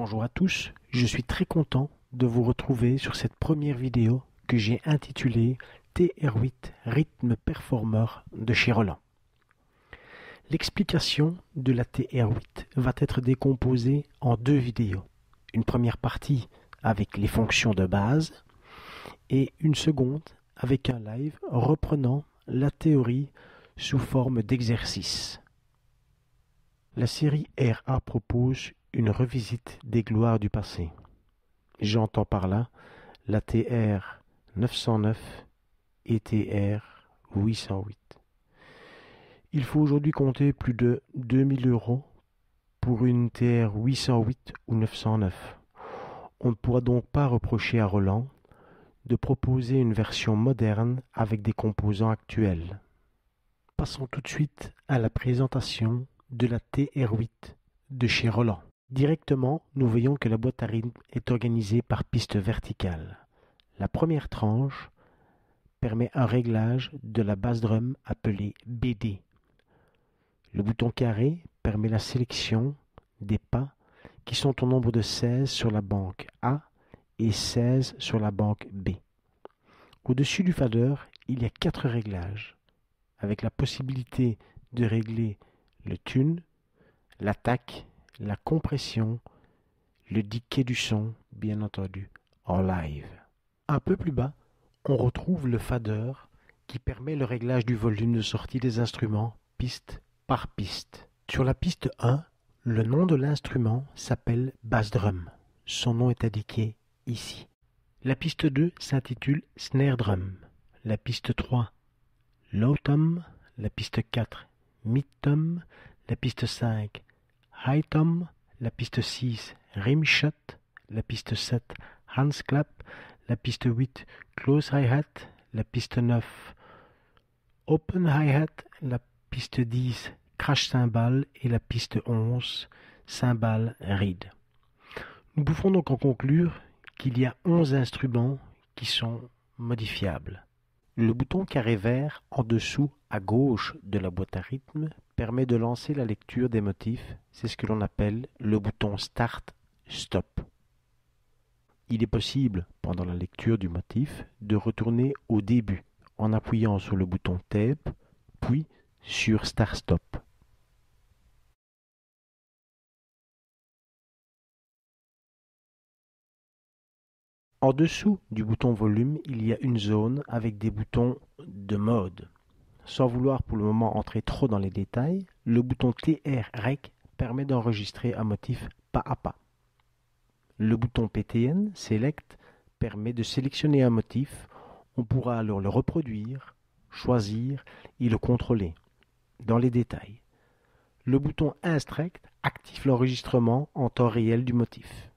Bonjour à tous, je suis très content de vous retrouver sur cette première vidéo que j'ai intitulée TR8 Rhythm Performer de chez Roland. L'explication de la TR8 va être décomposée en deux vidéos. Une première partie avec les fonctions de base et une seconde avec un live reprenant la théorie sous forme d'exercice. La série RA propose une revisite des gloires du passé. J'entends par là la TR 909 et TR 808. Il faut aujourd'hui compter plus de 2000 € pour une TR 808 ou 909. On ne pourra donc pas reprocher à Roland de proposer une version moderne avec des composants actuels. Passons tout de suite à la présentation de la TR8 de chez Roland. Directement, nous voyons que la boîte à rythme est organisée par piste verticale. La première tranche permet un réglage de la basse drum appelée BD. Le bouton carré permet la sélection des pas qui sont au nombre de 16 sur la banque A et 16 sur la banque B. Au-dessus du fader, il y a 4 réglages, avec la possibilité de régler le tune, l'attaque, la compression, le decay du son, bien entendu, en live. Un peu plus bas, on retrouve le fader qui permet le réglage du volume de sortie des instruments piste par piste. Sur la piste 1, le nom de l'instrument s'appelle bass drum. Son nom est indiqué ici. La piste 2 s'intitule snare drum. La piste 3, low tom. La piste 4, mid tom. La piste 5, high tom, la piste 6, rim shot, la piste 7, hands clap, la piste 8, close hi-hat, la piste 9, open hi-hat, la piste 10, crash cymbal et la piste 11, cymbal reed. Nous pouvons donc en conclure qu'il y a 11 instruments qui sont modifiables. Le bouton carré vert en dessous à gauche de la boîte à rythme permet de lancer la lecture des motifs, c'est ce que l'on appelle le bouton Start-Stop. Il est possible, pendant la lecture du motif, de retourner au début en appuyant sur le bouton Tape, puis sur Start-Stop. En dessous du bouton volume, il y a une zone avec des boutons de mode. Sans vouloir pour le moment entrer trop dans les détails, le bouton TR Rec permet d'enregistrer un motif pas à pas. Le bouton PTN Select permet de sélectionner un motif. On pourra alors le reproduire, choisir et le contrôler dans les détails. Le bouton Instruct active l'enregistrement en temps réel du motif.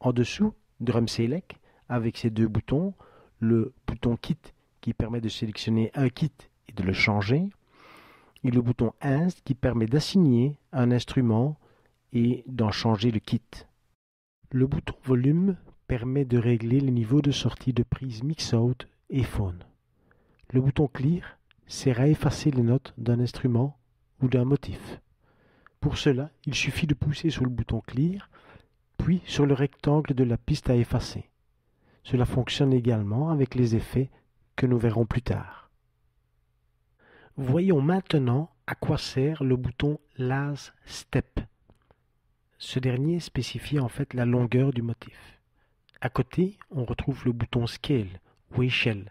En dessous, Drum Select, avec ces deux boutons, le bouton Kit qui permet de sélectionner un kit et de le changer, et le bouton Inst qui permet d'assigner un instrument et d'en changer le kit. Le bouton Volume permet de régler les niveaux de sortie de prise Mix-Out et Phone. Le bouton Clear sert à effacer les notes d'un instrument ou d'un motif. Pour cela, il suffit de pousser sur le bouton Clear, puis sur le rectangle de la piste à effacer. Cela fonctionne également avec les effets que nous verrons plus tard. Voyons maintenant à quoi sert le bouton Last Step. Ce dernier spécifie en fait la longueur du motif. À côté, on retrouve le bouton Scale ou échelle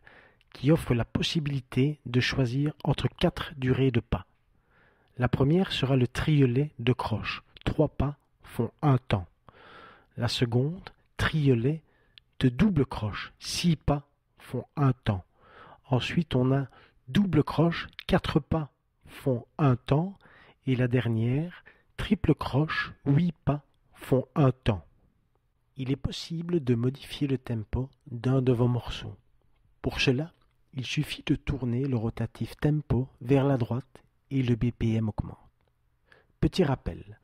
qui offre la possibilité de choisir entre 4 durées de pas. La première sera le triolet de croche. 3 pas font un temps. La seconde, triolet de double croche. 6 pas font un temps. Ensuite, on a double croche, 4 pas font un temps. Et la dernière, triple croche, 8 pas font un temps. Il est possible de modifier le tempo d'un de vos morceaux. Pour cela, il suffit de tourner le rotatif tempo vers la droite et le BPM augmente. Petit rappel,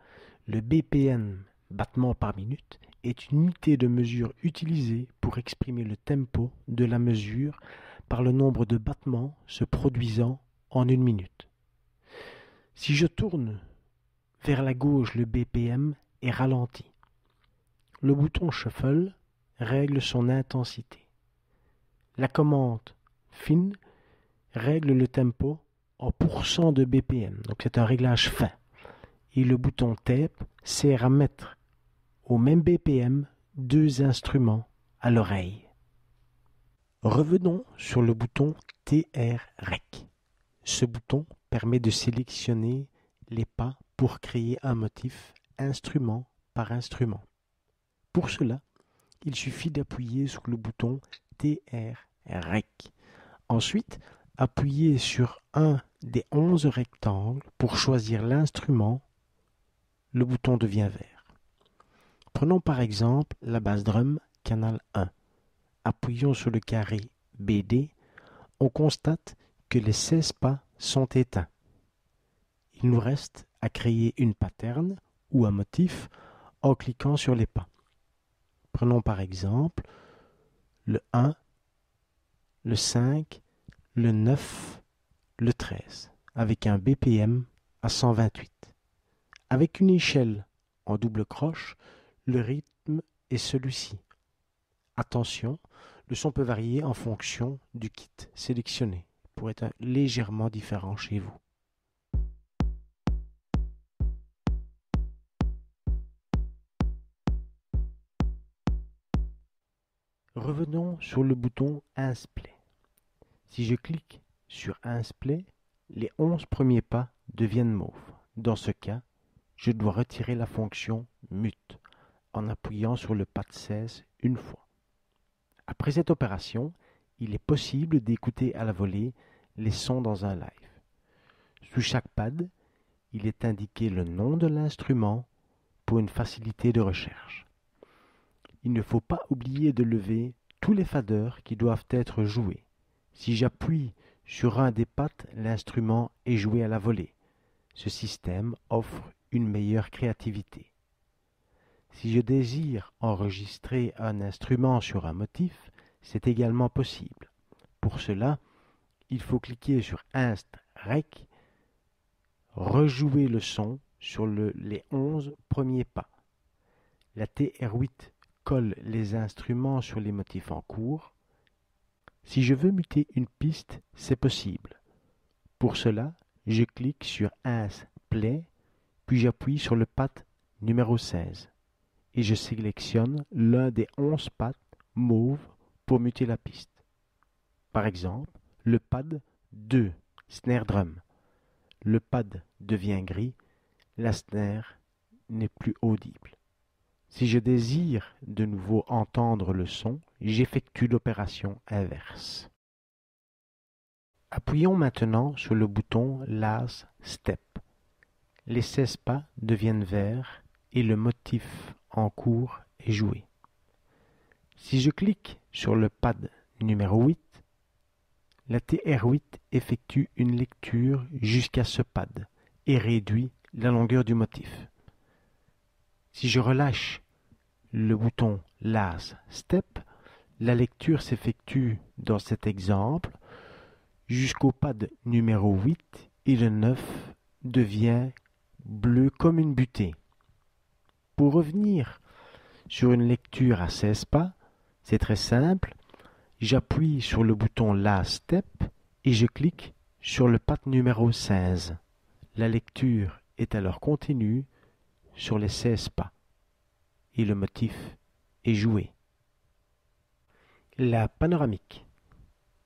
le BPM, battements par minute, est une unité de mesure utilisée pour exprimer le tempo de la mesure par le nombre de battements se produisant en une minute. Si je tourne vers la gauche, le BPM est ralenti. Le bouton Shuffle règle son intensité. La commande Fin règle le tempo en % de BPM, donc c'est un réglage fin. Et le bouton Tape sert à mettre au même BPM deux instruments à l'oreille. Revenons sur le bouton TR-REC. Ce bouton permet de sélectionner les pas pour créer un motif instrument par instrument. Pour cela, il suffit d'appuyer sur le bouton TR-REC. Ensuite, appuyez sur un des 11 rectangles pour choisir l'instrument. Le bouton devient vert. Prenons par exemple la basse drum canal 1. Appuyons sur le carré BD. On constate que les 16 pas sont éteints. Il nous reste à créer une pattern ou un motif en cliquant sur les pas. Prenons par exemple le 1, le 5, le 9, le 13, avec un BPM à 128. Avec une échelle en double croche, le rythme est celui-ci. Attention, le son peut varier en fonction du kit sélectionné, pour être légèrement différent chez vous. Revenons sur le bouton Insplay. Si je clique sur Insplay, les 11 premiers pas deviennent mauves. Dans ce cas, je dois retirer la fonction Mute en appuyant sur le pad 16 une fois. Après cette opération, il est possible d'écouter à la volée les sons dans un live. Sous chaque pad, il est indiqué le nom de l'instrument pour une facilité de recherche. Il ne faut pas oublier de lever tous les faders qui doivent être joués. Si j'appuie sur un des pads, l'instrument est joué à la volée. Ce système offre une meilleure créativité. Si je désire enregistrer un instrument sur un motif, c'est également possible. Pour cela, il faut cliquer sur Inst Rec, rejouer le son sur les 11 premiers pas. La TR8 colle les instruments sur les motifs en cours. Si je veux muter une piste, c'est possible. Pour cela, je clique sur Ins Play, puis j'appuie sur le pad numéro 16 et je sélectionne l'un des 11 pads mauves pour muter la piste. Par exemple, le pad 2, snare drum. Le pad devient gris, la snare n'est plus audible. Si je désire de nouveau entendre le son, j'effectue l'opération inverse. Appuyons maintenant sur le bouton Last Step. Les 16 pas deviennent verts et le motif en cours est joué. Si je clique sur le pad numéro 8, la TR8 effectue une lecture jusqu'à ce pad et réduit la longueur du motif. Si je relâche le bouton Last Step, la lecture s'effectue dans cet exemple jusqu'au pad numéro 8 et le 9 devient bleu comme une butée. Pour revenir sur une lecture à 16 pas, c'est très simple. J'appuie sur le bouton Last Step et je clique sur le pad numéro 16. La lecture est alors continue sur les 16 pas et le motif est joué. La panoramique.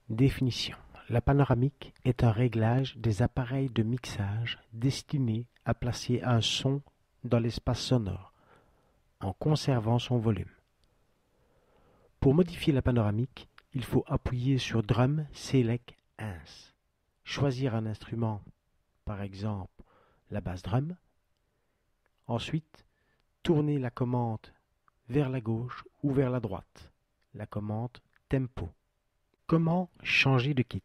Définition. La panoramique est un réglage des appareils de mixage destiné à placer un son dans l'espace sonore en conservant son volume. Pour modifier la panoramique, il faut appuyer sur Drum Select Ins. Choisir un instrument, par exemple la basse drum. Ensuite, tourner la commande vers la gauche ou vers la droite. La commande Tempo. Comment changer de kit?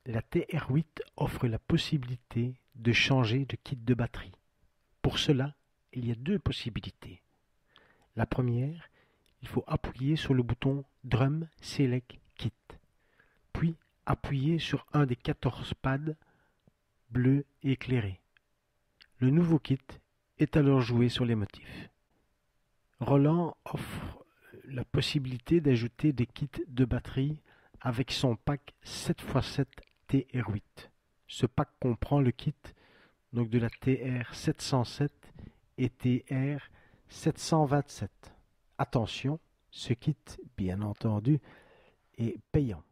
La TR8 offre la possibilité de changer de kit de batterie. Pour cela, il y a deux possibilités. La première, il faut appuyer sur le bouton Drum Select Kit, puis appuyer sur un des 14 pads bleus éclairés. Le nouveau kit est alors joué sur les motifs. Roland offre la possibilité d'ajouter des kits de batterie avec son pack 7x7 TR8. Ce pack comprend le kit donc de la TR707 et TR727. Attention, ce kit, bien entendu, est payant.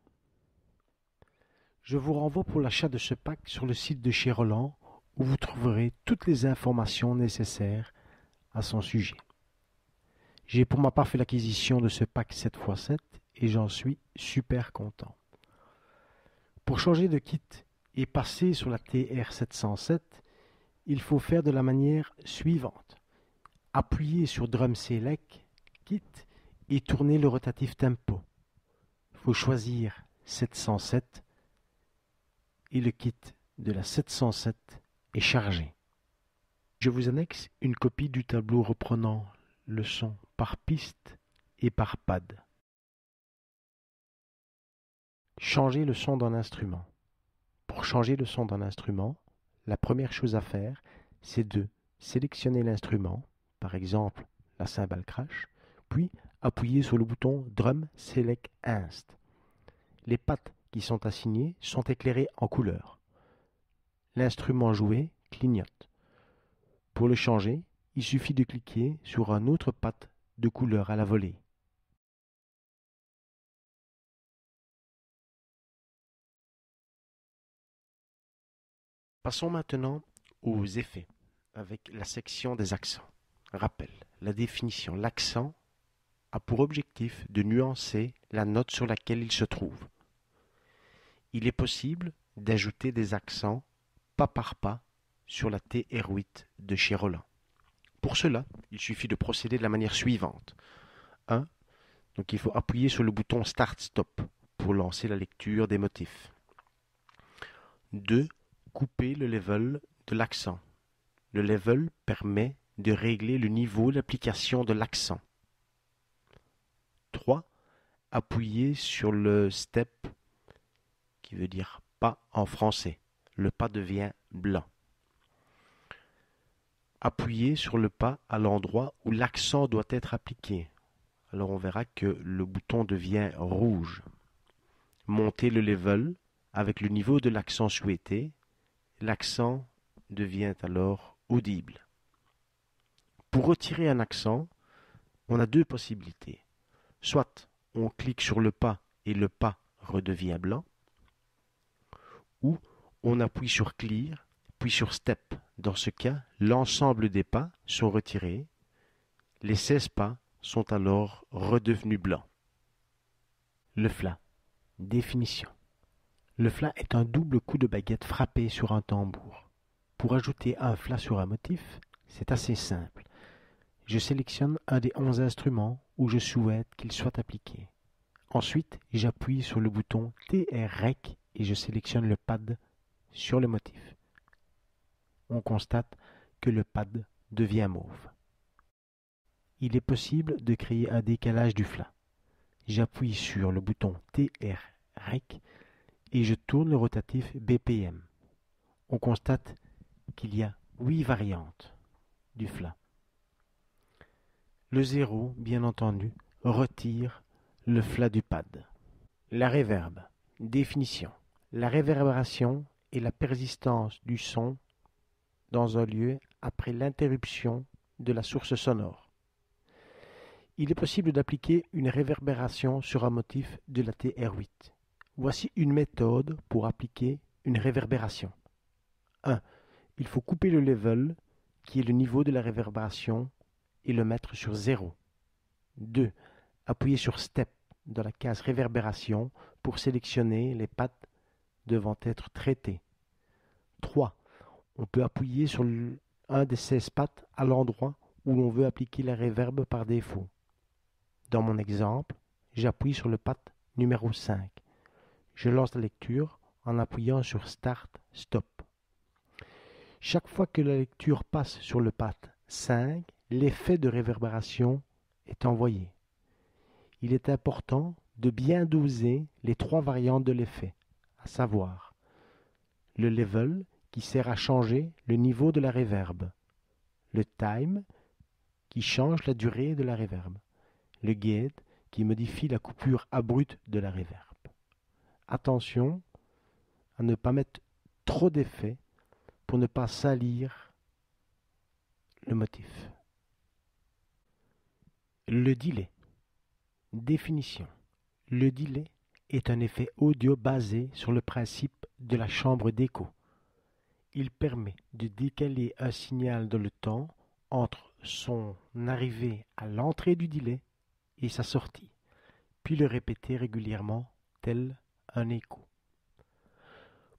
Je vous renvoie pour l'achat de ce pack sur le site de chez Roland où vous trouverez toutes les informations nécessaires à son sujet. J'ai pour ma part fait l'acquisition de ce pack 7x7 et j'en suis super content. Pour changer de kit et passer sur la TR707, il faut faire de la manière suivante. Appuyer sur Drum Select, Kit et tourner le rotatif tempo. Il faut choisir 707 et le kit de la 707 est chargé. Je vous annexe une copie du tableau reprenant le son par piste et par pad. Changer le son d'un instrument. Pour changer le son d'un instrument, la première chose à faire, c'est de sélectionner l'instrument, par exemple la cymbale crash, puis appuyer sur le bouton Drum Select Inst. Les pattes qui sont assignées sont éclairées en couleur. L'instrument joué clignote. Pour le changer, il suffit de cliquer sur un autre patte de couleur à la volée. Passons maintenant aux effets avec la section des accents. Rappel, la définition, l'accent a pour objectif de nuancer la note sur laquelle il se trouve. Il est possible d'ajouter des accents pas par pas sur la TR8 de chez Roland. Pour cela, il suffit de procéder de la manière suivante. 1. Donc il faut appuyer sur le bouton Start-Stop pour lancer la lecture des motifs. 2. Couper le level de l'accent. Le level permet de régler le niveau d'application de l'accent. 3. Appuyer sur le step, qui veut dire pas en français. Le pas devient blanc. Appuyer sur le pas à l'endroit où l'accent doit être appliqué. Alors on verra que le bouton devient rouge. Monter le level avec le niveau de l'accent souhaité. L'accent devient alors audible. Pour retirer un accent, on a deux possibilités. Soit on clique sur le pas et le pas redevient blanc, ou on appuie sur Clear, puis sur Step. Dans ce cas, l'ensemble des pas sont retirés. Les 16 pas sont alors redevenus blancs. Le flat. Définition. Le flat est un double coup de baguette frappé sur un tambour. Pour ajouter un flat sur un motif, c'est assez simple. Je sélectionne un des 11 instruments où je souhaite qu'il soit appliqué. Ensuite, j'appuie sur le bouton TR-REC et je sélectionne le pad sur le motif. On constate que le pad devient mauve. Il est possible de créer un décalage du flat. J'appuie sur le bouton TR-REC et je tourne le rotatif BPM. On constate qu'il y a 8 variantes du flat. Le 0, bien entendu, retire le flat du pad. La réverb. Définition. La réverbération est la persistance du son dans un lieu après l'interruption de la source sonore. Il est possible d'appliquer une réverbération sur un motif de la TR8. Voici une méthode pour appliquer une réverbération. 1. Il faut couper le level, qui est le niveau de la réverbération, et le mettre sur 0. 2. Appuyez sur Step dans la case réverbération pour sélectionner les pattes devant être traitées. 3. On peut appuyer sur un des 16 pattes à l'endroit où l'on veut appliquer la réverb par défaut. Dans mon exemple, j'appuie sur le patte numéro 5. Je lance la lecture en appuyant sur Start, Stop. Chaque fois que la lecture passe sur le patte 5, l'effet de réverbération est envoyé. Il est important de bien doser les 3 variantes de l'effet, à savoir le level qui sert à changer le niveau de la réverb, le time qui change la durée de la reverb. Le gate qui modifie la coupure abrupte de la reverb. Attention à ne pas mettre trop d'effets pour ne pas salir le motif. Le delay. Définition. Le delay est un effet audio basé sur le principe de la chambre d'écho. Il permet de décaler un signal dans le temps entre son arrivée à l'entrée du delay et sa sortie, puis le répéter régulièrement tel un écho.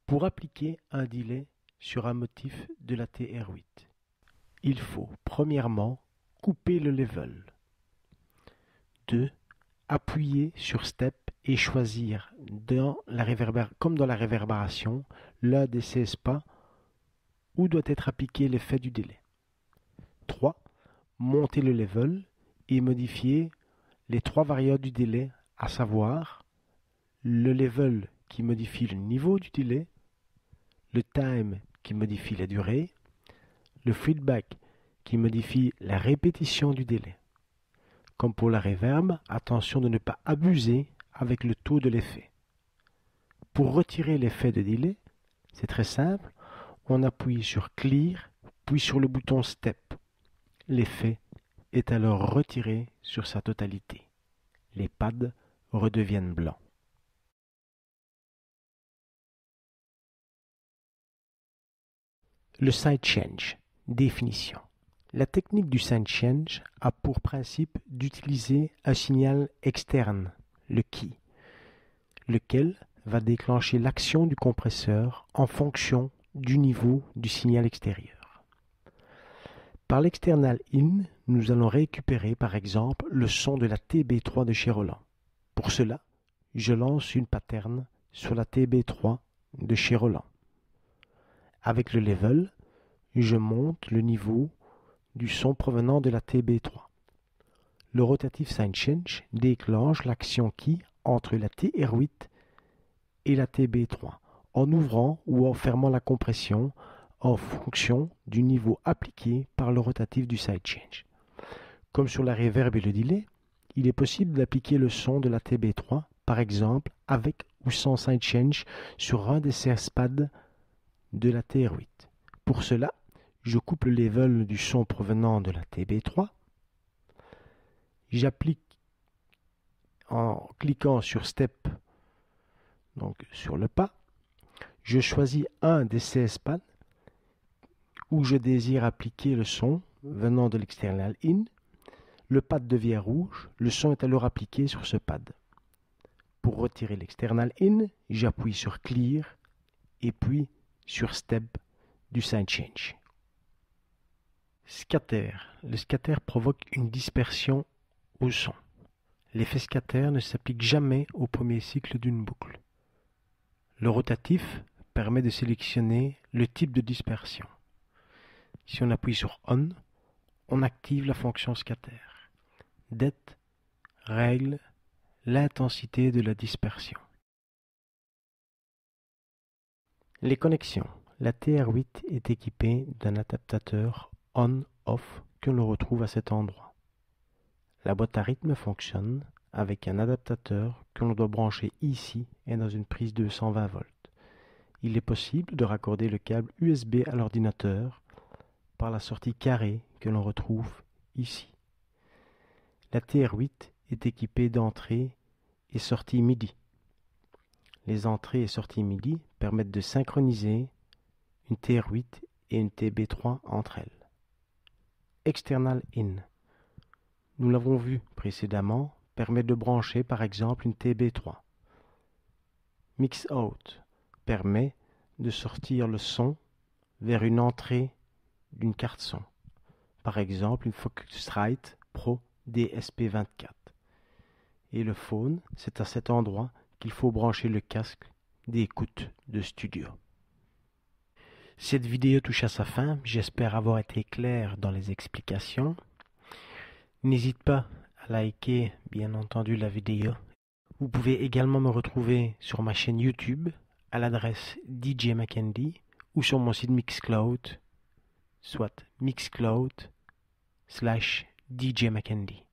Pour appliquer un delay sur un motif de la TR8, il faut premièrement couper le level. 2. Appuyer sur Step et choisir comme dans la réverbération l'un des 16 pas où doit être appliqué l'effet du délai. 3. Monter le level et modifier les 3 variables du délai, à savoir le level qui modifie le niveau du délai, le time qui modifie la durée, le feedback qui modifie la répétition du délai. Comme pour la reverb, attention de ne pas abuser avec le taux de l'effet. Pour retirer l'effet de delay, c'est très simple, on appuie sur Clear, puis sur le bouton Step. L'effet est alors retiré sur sa totalité. Les pads redeviennent blancs. Le sidechange. Définition. La technique du sidechange a pour principe d'utiliser un signal externe, le key, lequel va déclencher l'action du compresseur en fonction du niveau du signal extérieur. Par l'external in, nous allons récupérer par exemple le son de la TB3 de chez Roland. Pour cela, je lance une pattern sur la TB3 de chez Roland. Avec le level, je monte le niveau du son provenant de la TB3. Le rotative sidechange déclenche l'action key entre la TR8 et la TB3 en ouvrant ou en fermant la compression en fonction du niveau appliqué par le rotatif du sidechange. Comme sur la reverb et le delay, il est possible d'appliquer le son de la TB3, par exemple avec ou sans sidechange sur un des 16 pads de la TR8. Pour cela, je coupe le level du son provenant de la TB3. J'applique en cliquant sur Step, donc sur le pas. Je choisis un des 16 pads où je désire appliquer le son venant de l'external in. Le pad devient rouge, le son est alors appliqué sur ce pad. Pour retirer l'external in, j'appuie sur Clear et puis sur Step du sidechange. Scatter. Le scatter provoque une dispersion au son. L'effet scatter ne s'applique jamais au premier cycle d'une boucle. Le rotatif permet de sélectionner le type de dispersion. Si on appuie sur On, on active la fonction scatter. Det règle l'intensité de la dispersion. Les connexions. La TR8 est équipée d'un adaptateur on-off que l'on retrouve à cet endroit. La boîte à rythme fonctionne avec un adaptateur que l'on doit brancher ici et dans une prise 220 volts. Il est possible de raccorder le câble USB à l'ordinateur par la sortie carrée que l'on retrouve ici. La TR8 est équipée d'entrées et sorties MIDI. Les entrées et sorties MIDI permettent de synchroniser une TR8 et une TB3 entre elles. External in. Nous l'avons vu précédemment, permet de brancher par exemple une TB3. Mix out permet de sortir le son vers une entrée d'une carte son. Par exemple une Focusrite Pro DSP24. Et le phone, c'est à cet endroit qu'il faut brancher le casque d'écoute de studio. Cette vidéo touche à sa fin, j'espère avoir été clair dans les explications. N'hésite pas à liker bien entendu la vidéo. Vous pouvez également me retrouver sur ma chaîne YouTube à l'adresse DJ Mackendy ou sur mon site Mixcloud, soit mixcloud/DJ DJ Mackendy.